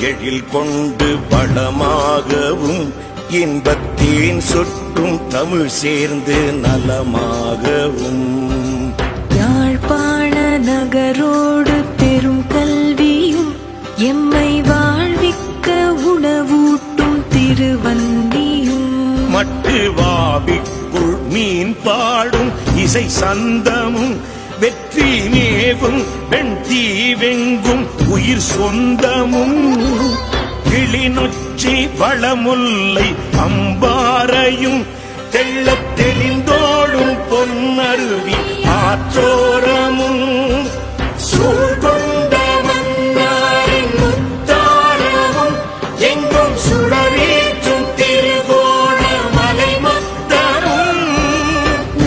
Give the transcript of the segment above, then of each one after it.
எழில் கொண்டு வளமாகவும் இன்பத்தேன் சொட்டும் தமிழ் சேர்ந்து நலமாகவும் யாழ்ப்பாண நகரோடு பெரும் கல்வியும் எம்மை வாழ்விக்க உணவூட்டும் திருவந்தியும் மட்டு வாவிக்குள் மீன் பாடும் இசை சந்தமும் வெற்றி மேவும் வெண்தீவெங்கும் உயிர் சொந்தமும் கிளிநொச்சி வளமுல்லை அம்பாறையும் தெள்ளத் தெளிந்தோடும் பொன்னருவி ஆற்றோரமும் சூழ்கொண்ட மன்னாரின் முத்தாரமும் எங்கும் சுடரேற்றும் திருகோணமலை மத்தமும்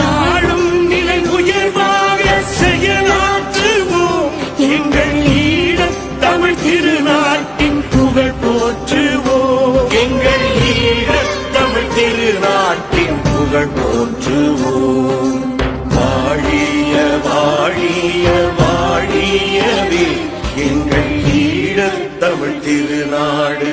நாளும் நிலை உயர்வாக செயலாற்றுவோம் எங்கள் ஈழத் தமிழ் திருநாட்டின் புகழ் போற்றுவோம் எங்கள் ஈழத் தமிழ் திருநாட்டின் புகழ் போற்றுவோம் வாழிய வாழிய வாழியவே எங்கள் ஈழத் தமிழ் திருநாடு.